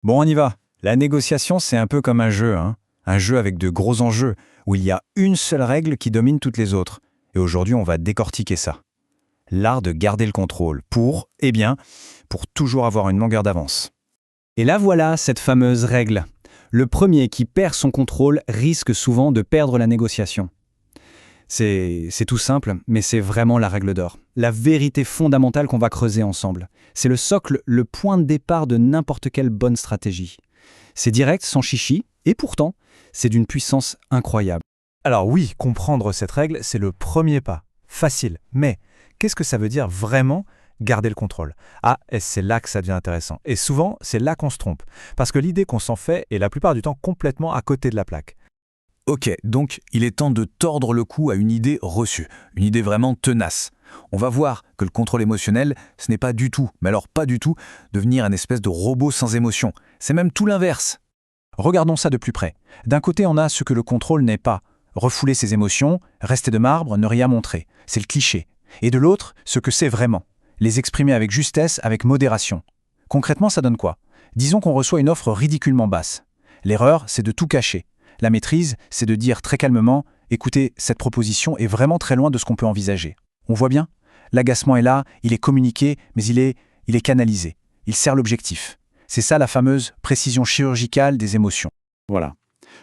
Bon, on y va. La négociation, c'est un peu comme un jeu, hein. Un jeu avec de gros enjeux, où il y a une seule règle qui domine toutes les autres. Et aujourd'hui, on va décortiquer ça. L'art de garder le contrôle pour toujours avoir une longueur d'avance. Et là voilà cette fameuse règle. Le premier qui perd son contrôle risque souvent de perdre la négociation. C'est tout simple, mais c'est vraiment la règle d'or. La vérité fondamentale qu'on va creuser ensemble. C'est le socle, le point de départ de n'importe quelle bonne stratégie. C'est direct, sans chichi, et pourtant, c'est d'une puissance incroyable. Alors oui, comprendre cette règle, c'est le premier pas. Facile. Mais qu'est-ce que ça veut dire vraiment garder le contrôle? Et c'est là que ça devient intéressant. Et souvent, c'est là qu'on se trompe. Parce que l'idée qu'on s'en fait est la plupart du temps complètement à côté de la plaque. Ok, donc il est temps de tordre le cou à une idée reçue, une idée vraiment tenace. On va voir que le contrôle émotionnel, ce n'est pas du tout, mais alors pas du tout, devenir un espèce de robot sans émotion. C'est même tout l'inverse. Regardons ça de plus près. D'un côté, on a ce que le contrôle n'est pas. Refouler ses émotions, rester de marbre, ne rien montrer. C'est le cliché. Et de l'autre, ce que c'est vraiment. Les exprimer avec justesse, avec modération. Concrètement, ça donne quoi? Disons qu'on reçoit une offre ridiculement basse. L'erreur, c'est de tout cacher. La maîtrise, c'est de dire très calmement « Écoutez, cette proposition est vraiment très loin de ce qu'on peut envisager. » On voit bien? L'agacement est là, il est communiqué, mais il est canalisé. Il sert l'objectif. C'est ça la fameuse précision chirurgicale des émotions. Voilà.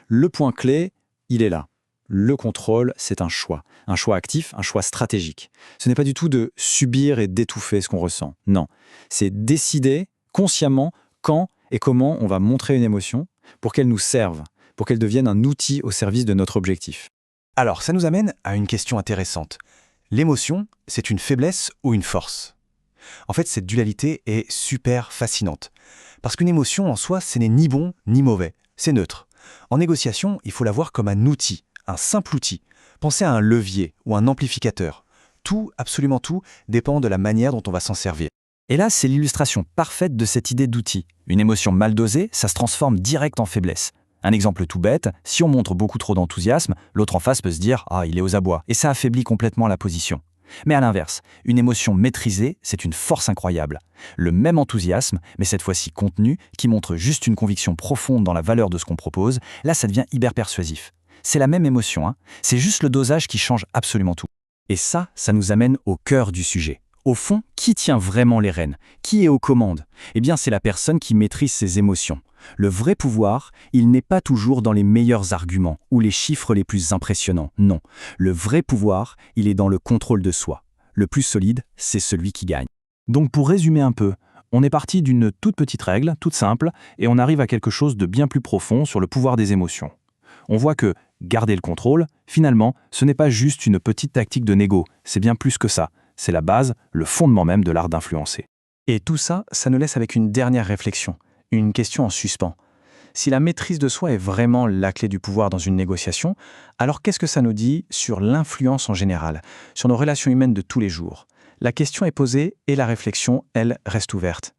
Le point clé, il est là. Le contrôle, c'est un choix actif, un choix stratégique. Ce n'est pas du tout de subir et d'étouffer ce qu'on ressent. Non, c'est décider consciemment quand et comment on va montrer une émotion pour qu'elle nous serve, pour qu'elle devienne un outil au service de notre objectif. Alors, ça nous amène à une question intéressante. L'émotion, c'est une faiblesse ou une force? En fait, cette dualité est super fascinante. Parce qu'une émotion en soi, ce n'est ni bon ni mauvais, c'est neutre. En négociation, il faut la voir comme un outil, un simple outil. Pensez à un levier ou un amplificateur. Tout, absolument tout, dépend de la manière dont on va s'en servir. Et là, c'est l'illustration parfaite de cette idée d'outil. Une émotion mal dosée, ça se transforme direct en faiblesse. Un exemple tout bête, si on montre beaucoup trop d'enthousiasme, l'autre en face peut se dire « Ah, il est aux abois » et ça affaiblit complètement la position. Mais à l'inverse, une émotion maîtrisée, c'est une force incroyable. Le même enthousiasme, mais cette fois-ci contenu, qui montre juste une conviction profonde dans la valeur de ce qu'on propose, là ça devient hyper persuasif. C'est la même émotion, c'est juste le dosage qui change absolument tout. Et ça nous amène au cœur du sujet. Au fond, qui tient vraiment les rênes? Qui est aux commandes? Eh bien, c'est la personne qui maîtrise ses émotions. Le vrai pouvoir, il n'est pas toujours dans les meilleurs arguments ou les chiffres les plus impressionnants, non. Le vrai pouvoir, il est dans le contrôle de soi. Le plus solide, c'est celui qui gagne. Donc pour résumer un peu, on est parti d'une toute petite règle, toute simple, et on arrive à quelque chose de bien plus profond sur le pouvoir des émotions. On voit que garder le contrôle, finalement, ce n'est pas juste une petite tactique de négo, c'est bien plus que ça. C'est la base, le fondement même de l'art d'influencer. Et tout ça, ça nous laisse avec une dernière réflexion, une question en suspens. Si la maîtrise de soi est vraiment la clé du pouvoir dans une négociation, alors qu'est-ce que ça nous dit sur l'influence en général, sur nos relations humaines de tous les jours? La question est posée et la réflexion, elle, reste ouverte.